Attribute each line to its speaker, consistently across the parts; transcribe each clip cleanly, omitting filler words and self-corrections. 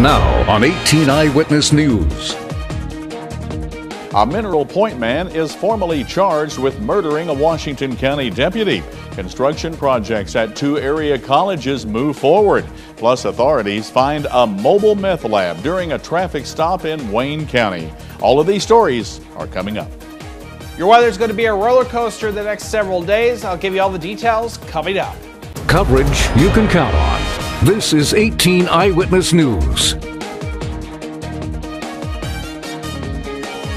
Speaker 1: Now on 18 Eyewitness News.
Speaker 2: A Mineral Point man is formally charged with murdering a Washington County deputy. Construction projects at 2 area colleges move forward. Plus, authorities find a mobile meth lab during a traffic stop in Wayne County. All of these stories are coming up.
Speaker 3: Your weather's going to be a roller coaster the next several days. I'll give you all the details coming up.
Speaker 1: Coverage you can count on. This is 18 Eyewitness News.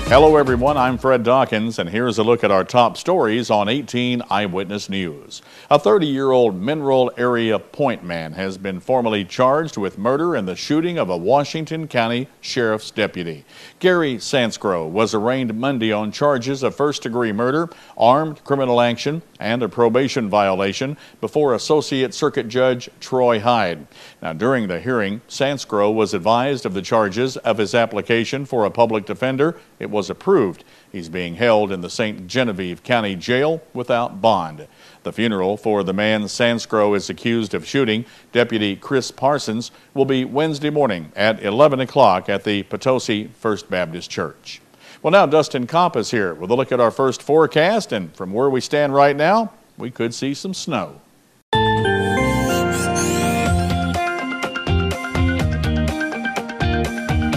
Speaker 2: Hello everyone, I'm Fred Dawkins, and here's a look at our top stories on 18 Eyewitness News. A 30-year-old Mineral Area Point man has been formally charged with murder in the shooting of a Washington County Sheriff's deputy. Gary Sansgrove was arraigned Monday on charges of first-degree murder, armed criminal action, and a probation violation before Associate Circuit Judge Troy Hyde. Now, during the hearing, Sansgrove was advised of the charges of his application for a public defender. It was approved. He's being held in the St. Genevieve County Jail without bond. The funeral for the man Sansgrove is accused of shooting, Deputy Chris Parsons, will be Wednesday morning at 11 o'clock at the Potosi First Baptist Church. Well, now Dustin Kopp is here with a look at our first forecast, and from where we stand right now, we could see some snow.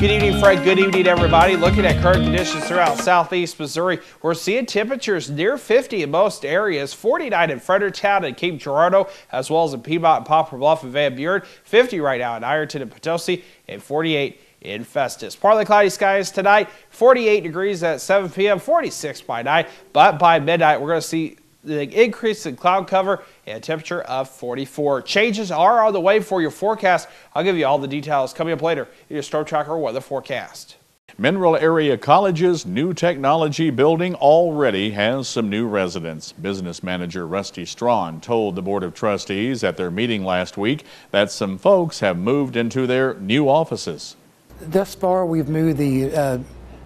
Speaker 3: Good evening, Fred. Good evening, everybody. Looking at current conditions throughout southeast Missouri, we're seeing temperatures near 50 in most areas, 49 in Fredericktown and Cape Girardeau, as well as in Piedmont and Poplar Bluff and Van Buren, 50 right now in Ironton and Potosi, and 48 in Festus. Partly cloudy skies tonight, 48 degrees at 7 p.m., 46 by night, but by midnight, we're going to see the increase in cloud cover and a temperature of 44. Changes are on the way for your forecast. I'll give you all the details coming up later in your Storm Tracker weather forecast.
Speaker 2: Mineral Area College's new technology building already has some new residents. Business manager Rusty Strawn told the Board of Trustees at their meeting last week that some folks have moved into their new offices.
Speaker 4: Thus far, we've moved the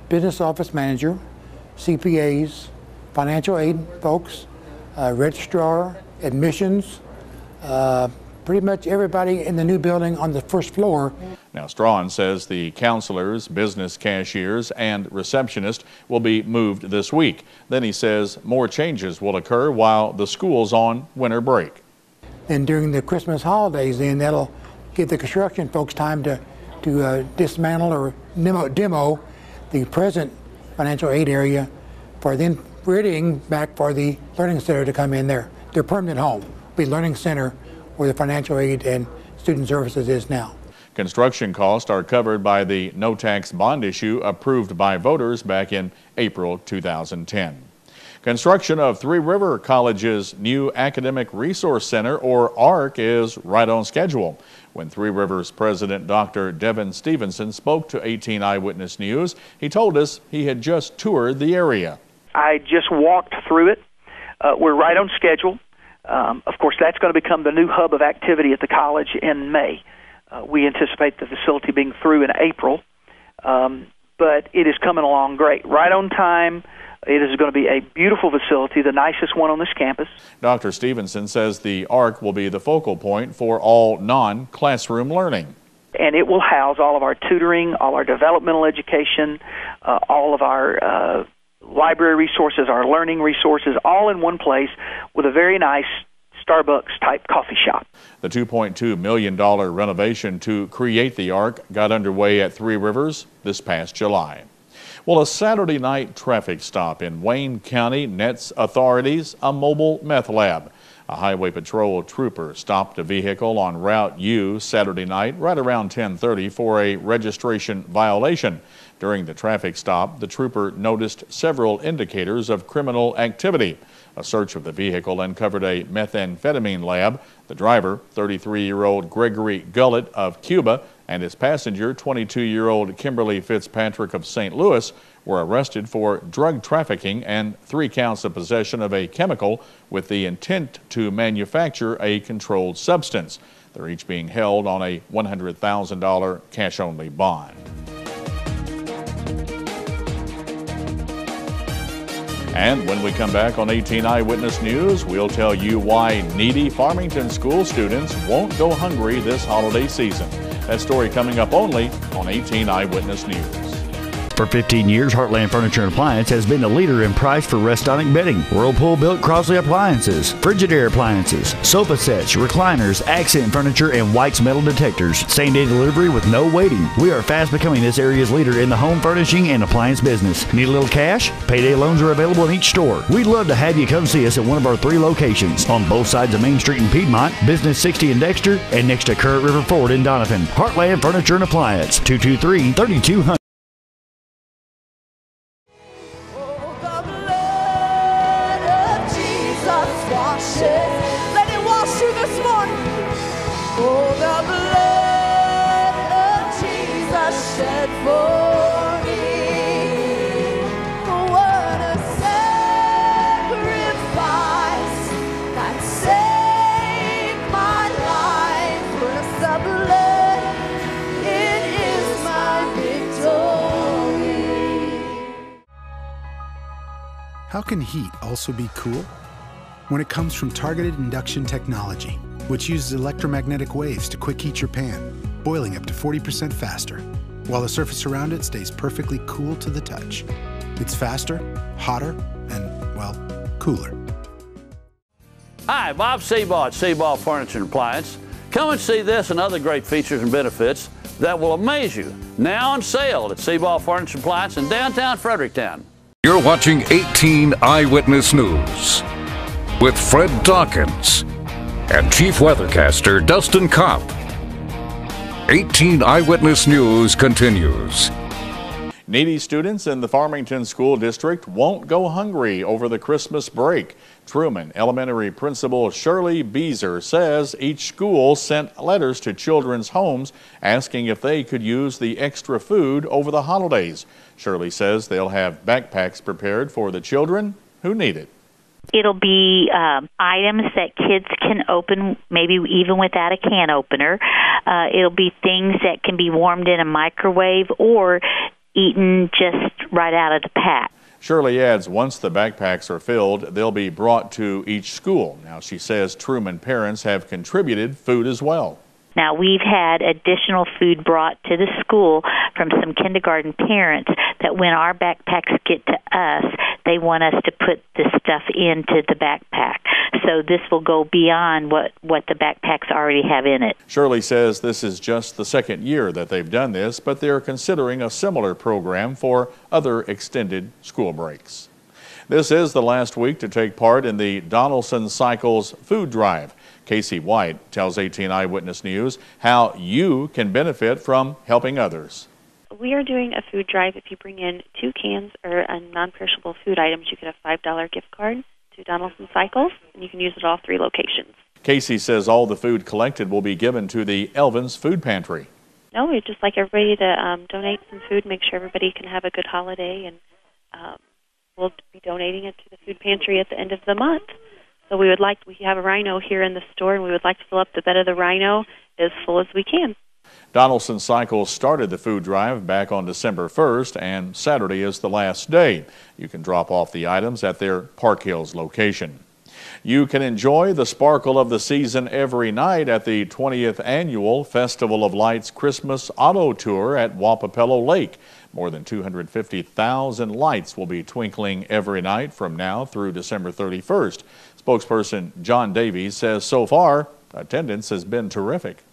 Speaker 4: business office manager, CPAs, financial aid folks, registrar, admissions, pretty much everybody in the new building on the first floor.
Speaker 2: Now, Strawn says the counselors, business cashiers, and receptionist will be moved this week. Then he says more changes will occur while the school's on winter break.
Speaker 4: And during the Christmas holidays, then that'll give the construction folks time to dismantle or demo the present financial aid area for then readying back for the learning center to come in there. Their permanent home will be learning center where the financial aid and student services is now.
Speaker 2: Construction costs are covered by the no-tax bond issue approved by voters back in April 2010. Construction of Three River College's new Academic Resource Center, or ARC, is right on schedule. When Three Rivers President Dr. Devin Stevenson spoke to 18 Eyewitness News, he told us he had just toured the area.
Speaker 5: I just walked through it. We're right on schedule. Of course, that's going to become the new hub of activity at the college in May. We anticipate the facility being through in April, but it is coming along great. Right on time. It is going to be a beautiful facility, the nicest one on this campus.
Speaker 2: Dr. Stevenson says the ARC will be the focal point for all non-classroom learning.
Speaker 5: And it will house all of our tutoring, all our developmental education, all of our library resources, our learning resources, all in one place with a very nice Starbucks-type coffee shop. The
Speaker 2: $2.2 million renovation to create the ARC got underway at Three Rivers this past July. Well, a Saturday night traffic stop in Wayne County nets authorities a mobile meth lab. A Highway Patrol trooper stopped a vehicle on Route U Saturday night right around 10:30 for a registration violation. During the traffic stop, the trooper noticed several indicators of criminal activity. A search of the vehicle uncovered a methamphetamine lab. The driver, 33-year-old Gregory Gullett of Cuba, and his passenger, 22-year-old Kimberly Fitzpatrick of St. Louis, were arrested for drug trafficking and 3 counts of possession of a chemical with the intent to manufacture a controlled substance. They're each being held on a $100,000 cash-only bond. And when we come back on 18 Eyewitness News, we'll tell you why needy Farmington school students won't go hungry this holiday season. That story coming up only on 18 Eyewitness News.
Speaker 6: For 15 years, Heartland Furniture and Appliance has been the leader in price for Restonic bedding. Whirlpool built Crosley appliances, Frigidaire appliances, sofa sets, recliners, accent furniture, and White's metal detectors. Same-day delivery with no waiting. We are fast becoming this area's leader in the home furnishing and appliance business. Need a little cash? Payday loans are available in each store. We'd love to have you come see us at one of our 3 locations on both sides of Main Street in Piedmont, Business 60 in Dexter, and next to Current River Ford in Donovan. Heartland Furniture and Appliance, 223-3200.
Speaker 7: Let it wash you this morning. Oh, the blood of Jesus shed for me. What a sacrifice that saved my life. With the blood, it is my victory.
Speaker 8: How can heat also be cool? When it comes from targeted induction technology, which uses electromagnetic waves to quick heat your pan, boiling up to 40% faster, while the surface around it stays perfectly cool to the touch. It's faster, hotter, and, well, cooler.
Speaker 9: Hi, Bob Seabaugh at Seabaugh Furniture and Appliance. Come and see this and other great features and benefits that will amaze you. Now on sale at Seabaugh Furniture and Appliance in downtown Fredericktown.
Speaker 1: You're watching 18 Eyewitness News with Fred Dawkins and Chief Weathercaster Dustin Kopp. 18 Eyewitness News continues.
Speaker 2: Needy students in the Farmington School District won't go hungry over the Christmas break. Truman Elementary Principal Shirley Beezer says each school sent letters to children's homes asking if they could use the extra food over the holidays. Shirley says they'll have backpacks prepared for the children who need it.
Speaker 10: It'll be items that kids can open, maybe even without a can opener. It'll be things that can be warmed in a microwave or eaten just right out of the pack.
Speaker 2: Shirley adds once the backpacks are filled, they'll be brought to each school. Now, she says Truman parents have contributed food as well.
Speaker 10: Now, we've had additional food brought to the school from some kindergarten parents that when our backpacks get to us, they want us to put this stuff into the backpack. So this will go beyond what the backpacks already have in it.
Speaker 2: Shirley says this is just the second year that they've done this, but they're considering a similar program for other extended school breaks. This is the last week to take part in the Donaldson Cycles food drive. Casey White tells 18 Eyewitness News how you can benefit from helping others.
Speaker 11: We are doing a food drive. If you bring in 2 cans or non-perishable food items, you get a $5 gift card to Donaldson Cycles, and you can use it at all 3 locations.
Speaker 2: Casey says all the food collected will be given to the Elvin's Food Pantry.
Speaker 11: No, we'd just like everybody to donate some food, make sure everybody can have a good holiday, and we'll be donating it to the food pantry at the end of the month. So we have a rhino here in the store, and we would like to fill up the bed of the rhino as full as we can.
Speaker 2: Donaldson Cycles started the food drive back on December 1st, and Saturday is the last day. You can drop off the items at their Park Hills location. You can enjoy the sparkle of the season every night at the 20th Annual Festival of Lights Christmas Auto Tour at Wapapello Lake. More than 250,000 lights will be twinkling every night from now through December 31st. Spokesperson John Davies says so far, attendance has been terrific.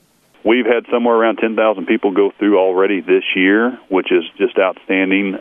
Speaker 12: We've had somewhere around 10,000 people go through already this year, which is just outstanding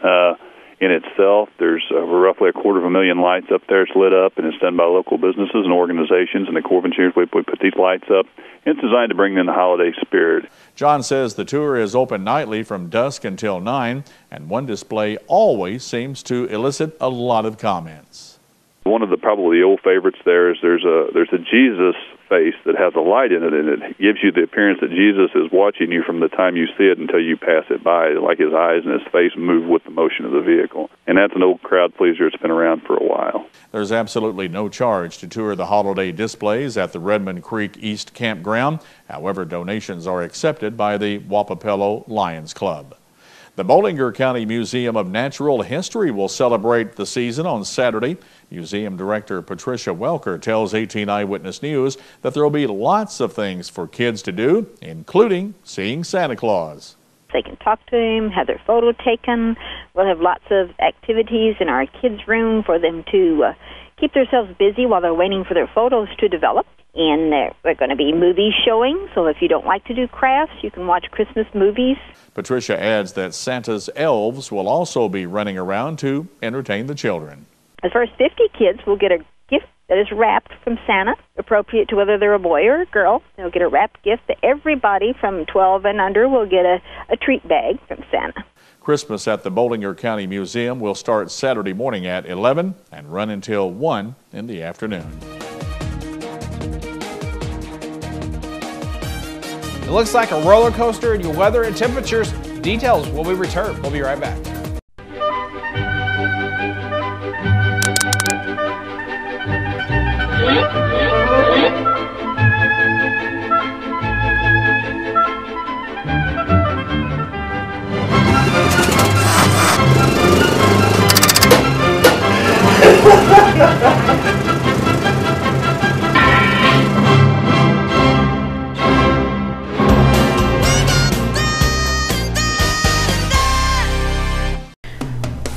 Speaker 12: in itself. There's roughly 250,000 lights up there. It's lit up, and it's done by local businesses and organizations, and the Corps of Engineers, we put these lights up. It's designed to bring in the holiday spirit.
Speaker 2: John says the tour is open nightly from dusk until 9, and one display always seems to elicit a lot of comments.
Speaker 12: One of the probably old favorites there is there's a Jesus face that has a light in it, and it gives you the appearance that Jesus is watching you from the time you see it until you pass it by, like his eyes and his face move with the motion of the vehicle. And that's an old crowd pleaser. It's been around for a while.
Speaker 2: There's absolutely no charge to tour the holiday displays at the Redmond Creek East Campground. However, donations are accepted by the Wapapello Lions Club. The Bollinger County Museum of Natural History will celebrate the season on Saturday. Museum Director Patricia Welker tells 18 Eyewitness News that there will be lots of things for kids to do, including seeing Santa Claus.
Speaker 13: They can talk to him, have their photo taken. We'll have lots of activities in our kids' room for them to keep themselves busy while they're waiting for their photos to develop. And there are going to be movies showing, so if you don't like to do crafts, you can watch Christmas movies.
Speaker 2: Patricia adds that Santa's elves will also be running around to entertain the children.
Speaker 13: The first 50 kids will get a gift that is wrapped from Santa, appropriate to whether they're a boy or a girl. They'll get a wrapped gift. Everybody from 12 and under will get a treat bag from Santa.
Speaker 2: Christmas at the Bollinger County Museum will start Saturday morning at 11 and run until 1 in the afternoon.
Speaker 3: It looks like a roller coaster in your weather and temperatures. Details will be returned. We'll be right back.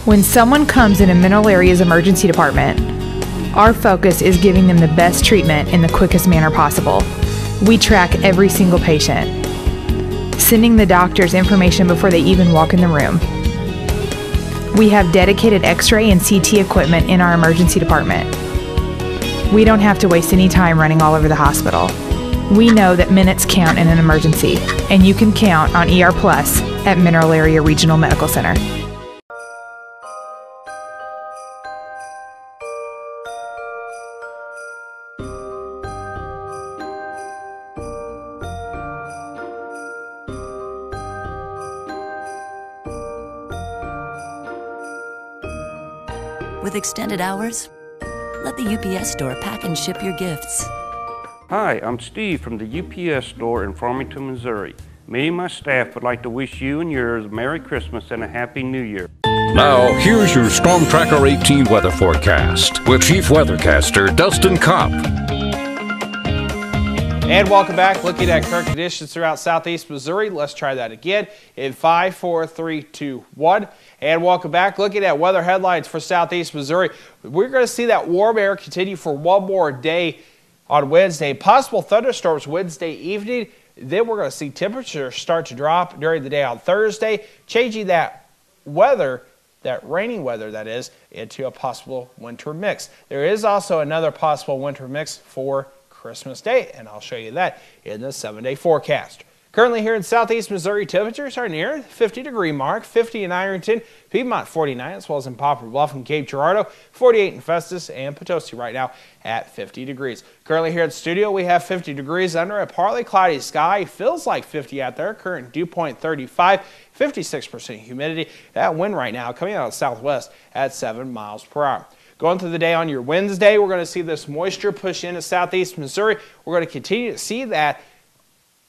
Speaker 14: When someone comes in a Mineral Area's emergency department, our focus is giving them the best treatment in the quickest manner possible. We track every single patient, sending the doctors information before they even walk in the room. We have dedicated X-ray and CT equipment in our emergency department. We don't have to waste any time running all over the hospital. We know that minutes count in an emergency, and you can count on ER Plus at Mineral Area Regional Medical Center.
Speaker 15: With extended hours, let the UPS store pack and ship your gifts.
Speaker 16: Hi, I'm Steve from the UPS store in Farmington, Missouri. Me and my staff would like to wish you and yours a Merry Christmas and a Happy New Year.
Speaker 1: Now, here's your Storm Tracker 18 weather forecast with Chief Weathercaster Dustin Kopp.
Speaker 3: And welcome back. Looking at current conditions throughout southeast Missouri. Let's try that again in 5, 4, 3, 2, 1. And welcome back. Looking at weather headlines for southeast Missouri. We're going to see that warm air continue for one more day on Wednesday. Possible thunderstorms Wednesday evening. Then we're going to see temperatures start to drop during the day on Thursday, changing that weather, that rainy weather that is, into a possible winter mix. There is also another possible winter mix for Christmas Day, and I'll show you that in the 7-day forecast. Currently here in southeast Missouri, temperatures are near the 50-degree mark, 50 in Ironton, Piedmont 49, as well as in Poplar Bluff and Cape Girardeau, 48 in Festus and Potosi right now at 50 degrees. Currently here at the studio, we have 50 degrees under a partly cloudy sky. Feels like 50 out there. Current dew point 35, 56% humidity. That wind right now coming out of the southwest at 7 miles per hour. Going through the day on your Wednesday, we're going to see this moisture push into southeast Missouri. We're going to continue to see that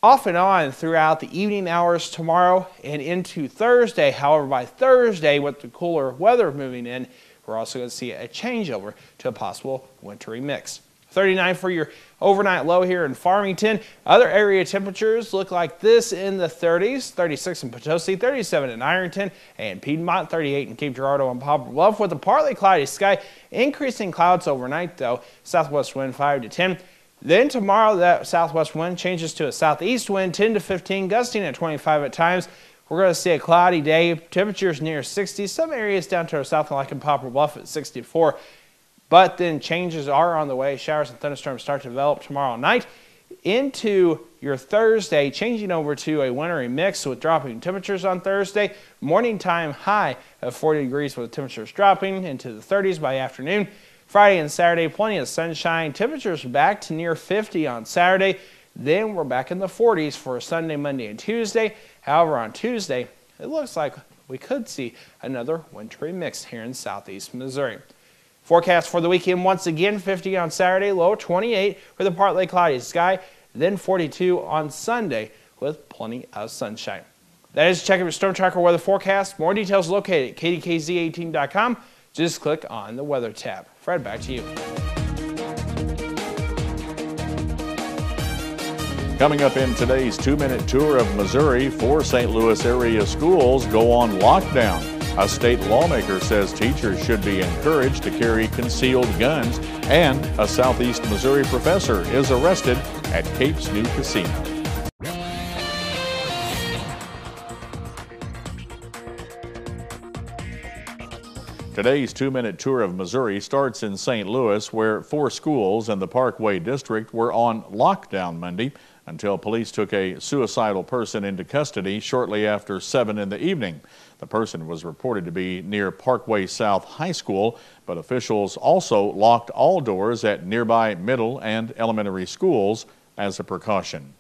Speaker 3: off and on throughout the evening hours tomorrow and into Thursday. However, by Thursday, with the cooler weather moving in, we're also going to see a changeover to a possible wintry mix. 39 for your overnight low here in Farmington. Other area temperatures look like this in the 30s, 36 in Potosi, 37 in Ironton, and Piedmont, 38 in Cape Girardeau and Poplar Bluff with a partly cloudy sky. Increasing clouds overnight though, southwest wind 5 to 10. Then tomorrow that southwest wind changes to a southeast wind 10 to 15, gusting at 25 at times. We're going to see a cloudy day, temperatures near 60, some areas down to our south like in Poplar Bluff at 64. But then changes are on the way. Showers and thunderstorms start to develop tomorrow night into your Thursday, changing over to a wintry mix with dropping temperatures on Thursday. Morning time high of 40 degrees with temperatures dropping into the 30s by afternoon. Friday and Saturday, plenty of sunshine. Temperatures back to near 50 on Saturday. Then we're back in the 40s for Sunday, Monday, and Tuesday. However, on Tuesday, it looks like we could see another wintry mix here in southeast Missouri. Forecast for the weekend once again, 50 on Saturday, low 28 with a partly cloudy sky, then 42 on Sunday with plenty of sunshine. That is check out your storm tracker weather forecast. More details located at KDKZ18.com. Just click on the weather tab. Fred, back to you.
Speaker 2: Coming up in today's 2-minute tour of Missouri, 4 St. Louis area schools go on lockdown. A state lawmaker says teachers should be encouraged to carry concealed guns, and a Southeast Missouri professor is arrested at Cape's new casino. Today's 2-minute tour of Missouri starts in St. Louis, where 4 schools in the Parkway District were on lockdown Monday until police took a suicidal person into custody shortly after 7 in the evening. The person was reported to be near Parkway South High School, but officials also locked all doors at nearby middle and elementary schools as a precaution.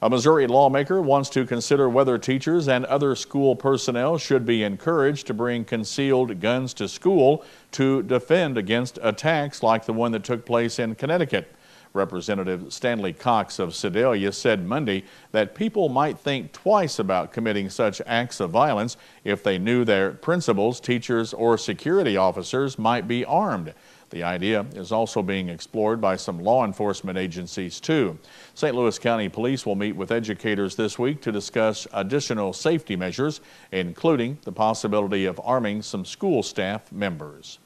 Speaker 2: A Missouri lawmaker wants to consider whether teachers and other school personnel should be encouraged to bring concealed guns to school to defend against attacks like the one that took place in Connecticut. Representative Stanley Cox of Sedalia said Monday that people might think twice about committing such acts of violence if they knew their principals, teachers, or security officers might be armed. The idea is also being explored by some law enforcement agencies, too. St. Louis County Police will meet with educators this week to discuss additional safety measures, including the possibility of arming some school staff members.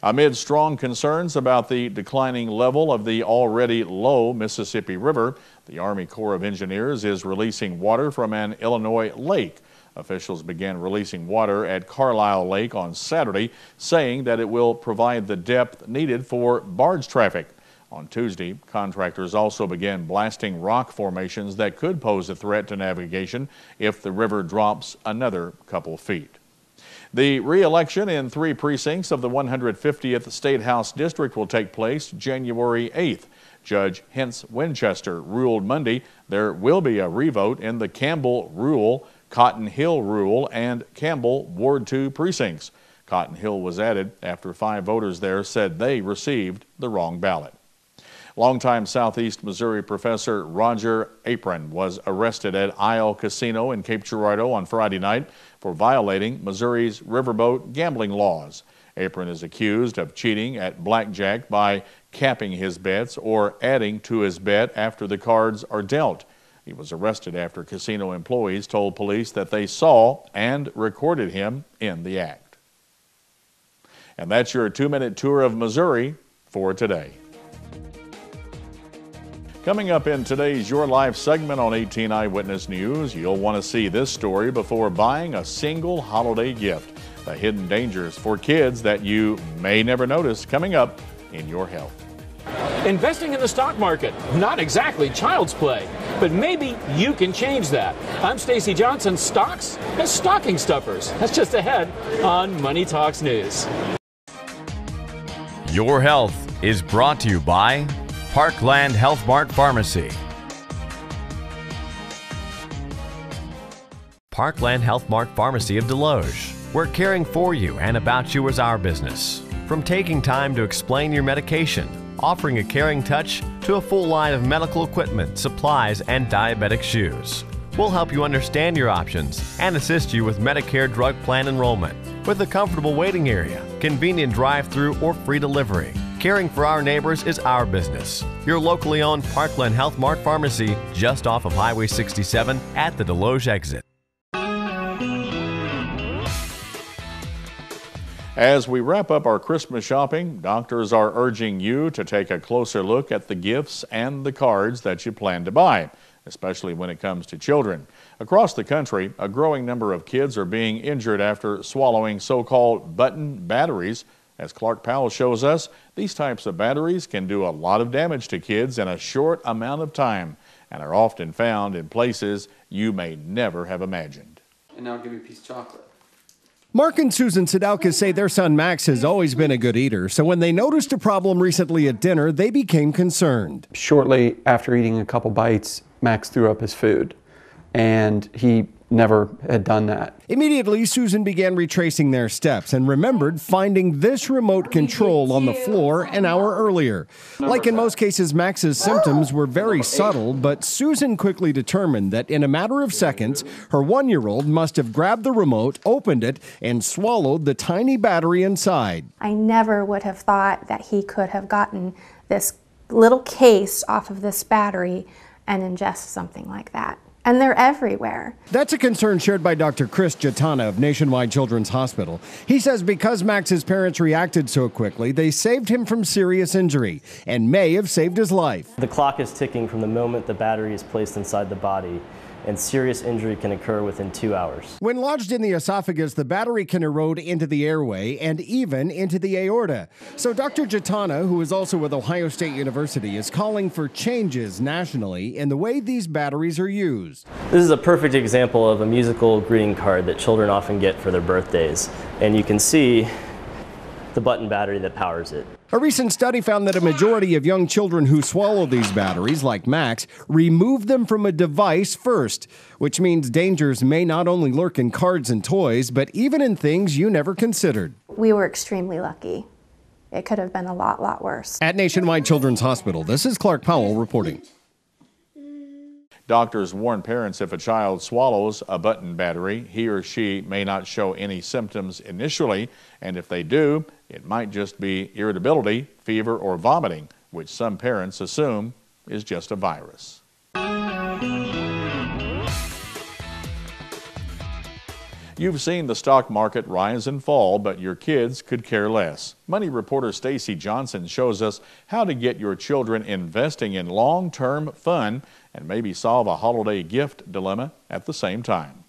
Speaker 2: Amid strong concerns about the declining level of the already low Mississippi River, the Army Corps of Engineers is releasing water from an Illinois lake. Officials began releasing water at Carlisle Lake on Saturday, saying that it will provide the depth needed for barge traffic. On Tuesday, contractors also began blasting rock formations that could pose a threat to navigation if the river drops another couple feet. The re-election in 3 precincts of the 150th State House District will take place January 8th. Judge Hence Winchester ruled Monday there will be a revote in the Campbell Rural, Cotton Hill Rural, and Campbell Ward 2 precincts. Cotton Hill was added after 5 voters there said they received the wrong ballot. Longtime Southeast Missouri professor Roger Apron was arrested at Isle Casino in Cape Girardeau on Friday night for violating Missouri's riverboat gambling laws. Apron is accused of cheating at blackjack by capping his bets or adding to his bet after the cards are dealt. He was arrested after casino employees told police that they saw and recorded him in the act. And that's your 2-minute tour of Missouri for today. Coming up in today's Your Life segment on 18 Eyewitness News, you'll want to see this story before buying a single holiday gift. The hidden dangers for kids that you may never notice coming up in your health.
Speaker 17: Investing in the stock market, not exactly child's play, but maybe you can change that. I'm Stacy Johnson. Stocks as stocking stuffers. That's just ahead on Money Talks News.
Speaker 18: Your health is brought to you by Parkland Health Mart Pharmacy. Parkland Health Mart Pharmacy of Deloge. We're caring for you and about you is our business. From taking time to explain your medication, offering a caring touch, to a full line of medical equipment, supplies, and diabetic shoes. We'll help you understand your options and assist you with Medicare drug plan enrollment. With a comfortable waiting area, convenient drive-through or free delivery. Caring for our neighbors is our business. Your locally owned Parkland Health Mart Pharmacy, just off of Highway 67 at the Deloge exit.
Speaker 2: As we wrap up our Christmas shopping, doctors are urging you to take a closer look at the gifts and the cards that you plan to buy, especially when it comes to children. Across the country, a growing number of kids are being injured after swallowing so-called button batteries. As Clark Powell shows us, these types of batteries can do a lot of damage to kids in a short amount of time and are often found in places you may never have imagined.
Speaker 19: And now give me a piece of chocolate.
Speaker 20: Mark and Susan Sadowka say their son Max has always been a good eater, so when they noticed a problem recently at dinner, they became concerned.
Speaker 19: Shortly after eating a couple bites, Max threw up his food, and he
Speaker 21: never had done that.
Speaker 20: Immediately, Susan began retracing their steps and remembered finding this remote control on the floor an hour earlier. Like in most cases, Max's symptoms were very subtle, but Susan quickly determined that in a matter of seconds, her 1-year-old must have grabbed the remote, opened it, and swallowed the tiny battery inside.
Speaker 22: I never would have thought that he could have gotten this little case off of this battery and ingest something like that. And they're everywhere.
Speaker 20: That's a concern shared by Dr. Chris Jatana of Nationwide Children's Hospital. He says because Max's parents reacted so quickly, they saved him from serious injury and may have saved his life.
Speaker 23: The clock is ticking from the moment the battery is placed inside the body, and serious injury can occur within 2 hours.
Speaker 20: When lodged in the esophagus, the battery can erode into the airway and even into the aorta. So Dr. Jatana, who is also with Ohio State University, is calling for changes nationally in the way these batteries are used.
Speaker 23: This is a perfect example of a musical greeting card that children often get for their birthdays. And you can see the button battery that powers it.
Speaker 20: A recent study found that a majority of young children who swallow these batteries, like Max, remove them from a device first, which means dangers may not only lurk in cards and toys, but even in things you never considered.
Speaker 22: We were extremely lucky. It could have been a lot worse.
Speaker 20: At Nationwide Children's Hospital, this is Clark Powell reporting.
Speaker 2: Doctors warn parents if a child swallows a button battery, he or she may not show any symptoms initially, and if they do, it might just be irritability, fever, or vomiting, which some parents assume is just a virus. You've seen the stock market rise and fall, but your kids could care less. Money reporter Stacy Johnson shows us how to get your children investing in long-term fun and maybe solve a holiday gift dilemma at the same time.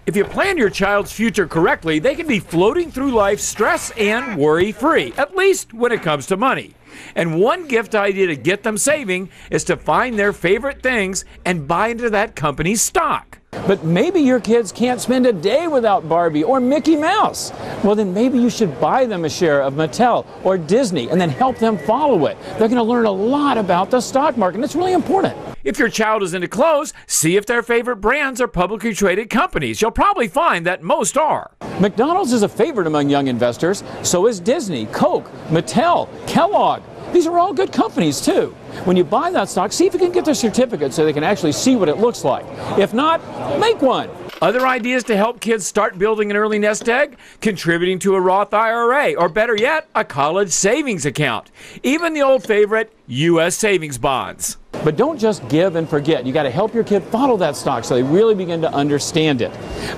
Speaker 24: If you plan your child's future correctly, they can be floating through life stress and worry-free, at least when it comes to money. And one gift idea to get them saving is to find their favorite things and buy into that company's stock.
Speaker 17: But maybe your kids can't spend a day without Barbie or Mickey Mouse. Well, then maybe you should buy them a share of Mattel or Disney and then help them follow it. They're going to learn a lot about the stock market, and it's really important.
Speaker 24: If your child is into clothes, see if their favorite brands are publicly traded companies. You'll probably find that most are.
Speaker 17: McDonald's is a favorite among young investors. So is Disney, Coke, Mattel, Kellogg. These are all good companies, too. When you buy that stock, see if you can get their certificate so they can actually see what it looks like. If not, make one.
Speaker 24: Other ideas to help kids start building an early nest egg? Contributing to a Roth IRA, or better yet, a college savings account. Even the old favorite, U.S. savings bonds.
Speaker 17: But don't just give and forget. You got to help your kid follow that stock so they really begin to understand it.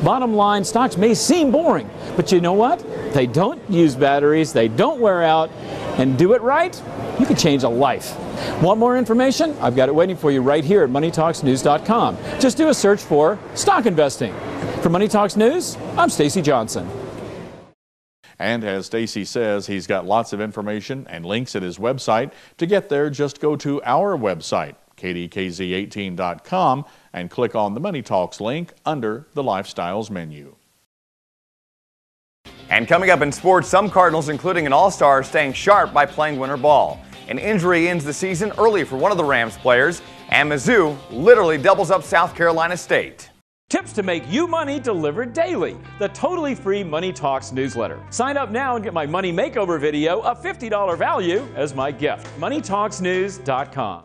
Speaker 17: Bottom line, stocks may seem boring, but you know what? They don't use batteries, they don't wear out, and do it right, you can change a life. Want more information? I've got it waiting for you right here at MoneyTalksNews.com. Just do a search for stock investing. For Money Talks News, I'm Stacy Johnson.
Speaker 2: And as Stacy says, he's got lots of information and links at his website. To get there, just go to our website, KDKZ18.com, and click on the Money Talks link under the Lifestyles menu.
Speaker 25: And coming up in sports, some Cardinals, including an all-star, are staying sharp by playing winter ball. An injury ends the season early for one of the Rams players, and Mizzou literally doubles up South Carolina State.
Speaker 17: Tips to make you money delivered daily. The totally free Money Talks newsletter. Sign up now and get my money makeover video, a $50 value, as my gift. MoneyTalksNews.com.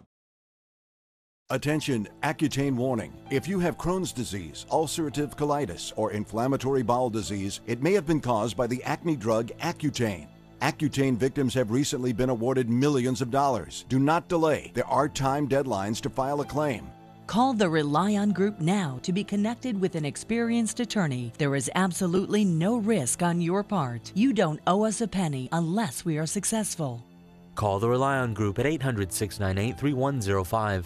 Speaker 26: Attention, Accutane warning. If you have Crohn's disease, ulcerative colitis, or inflammatory bowel disease, it may have been caused by the acne drug Accutane. Accutane victims have recently been awarded millions of dollars. Do not delay. There are time deadlines to file a claim.
Speaker 27: Call the Rely On Group now to be connected with an experienced attorney. There is absolutely no risk on your part. You don't owe us a penny unless we are successful.
Speaker 28: Call the Rely On Group at 800-698-3105.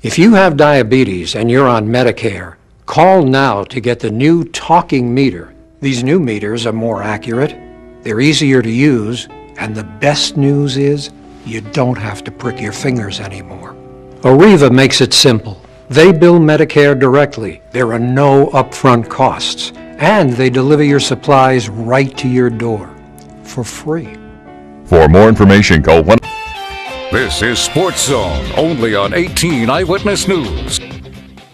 Speaker 29: If you have diabetes and you're on Medicare, call now to get the new talking meter. These new meters are more accurate, they're easier to use, and the best news is you don't have to prick your fingers anymore. Arriva makes it simple. They bill Medicare directly. There are no upfront costs, and they deliver your supplies right to your door for free.
Speaker 1: For more information, call 1. This is Sports Zone, only on 18 Eyewitness News.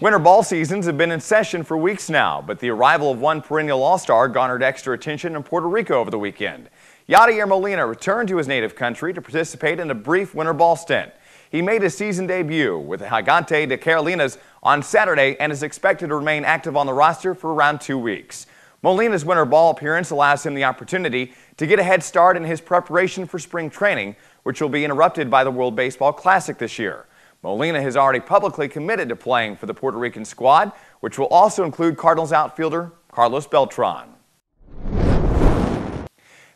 Speaker 25: Winter ball seasons have been in session for weeks now, but the arrival of one perennial all-star garnered extra attention in Puerto Rico over the weekend. Yadier Molina returned to his native country to participate in a brief winter ball stint. He made his season debut with the Gigante de Carolinas on Saturday and is expected to remain active on the roster for around 2 weeks. Molina's winter ball appearance allows him the opportunity to get a head start in his preparation for spring training, which will be interrupted by the World Baseball Classic this year. Molina has already publicly committed to playing for the Puerto Rican squad, which will also include Cardinals outfielder Carlos Beltran.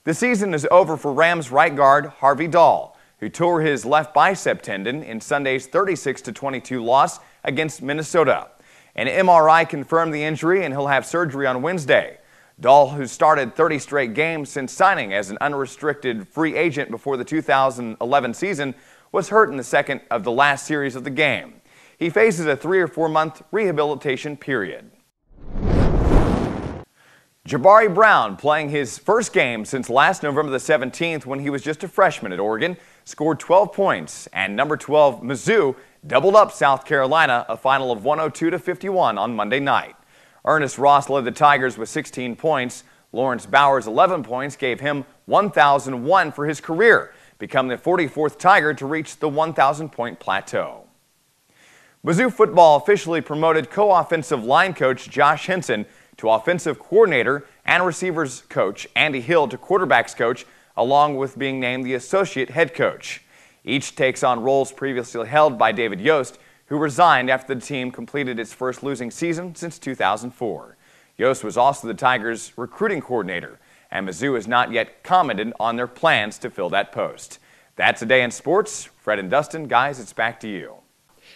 Speaker 25: The season is over for Rams right guard Harvey Dahl, who tore his left bicep tendon in Sunday's 36-22 loss against Minnesota. An MRI confirmed the injury and he'll have surgery on Wednesday. Dahl, who started 30 straight games since signing as an unrestricted free agent before the 2011 season, was hurt in the second of the last series of the game. He faces a 3 or 4 month rehabilitation period. Jabari Brown, playing his first game since last November the 17th when he was just a freshman at Oregon, scored 12 points, and number 12 Mizzou doubled up South Carolina, a final of 102-51 on Monday night. Ernest Ross led the Tigers with 16 points. Lawrence Bowers' 11 points gave him 1,001 for his career, becoming the 44th Tiger to reach the 1,000-point plateau. Mizzou football officially promoted co-offensive line coach Josh Henson to offensive coordinator and receivers coach Andy Hill to quarterbacks coach, along with being named the associate head coach. Each takes on roles previously held by David Yost, who resigned after the team completed its first losing season since 2004. Yost was also the Tigers' recruiting coordinator, and Mizzou has not yet commented on their plans to fill that post. That's a day in sports. Fred and Dustin, guys, it's back to you.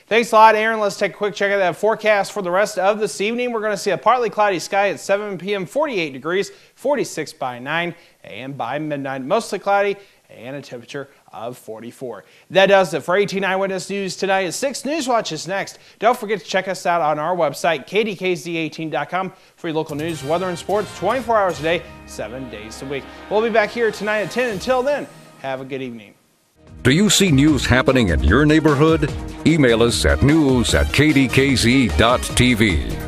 Speaker 3: Thanks a lot, Aaron. Let's take a quick check at that forecast for the rest of this evening. We're going to see a partly cloudy sky at 7 p.m., 48 degrees, 46 by 9, and by midnight, mostly cloudy, and a temperature of 44. That does it for 18 Eyewitness News tonight. At 6 Newswatch is next. Don't forget to check us out on our website, KDKZ18.com, for your local news, weather, and sports 24 hours a day, 7 days a week. We'll be back here tonight at 10. Until then, have a good evening.
Speaker 1: Do you see news happening in your neighborhood? Email us at news@kdkz.tv.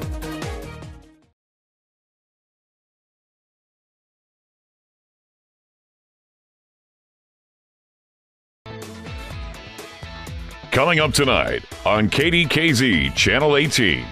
Speaker 4: Coming up tonight on KDKZ Channel 18.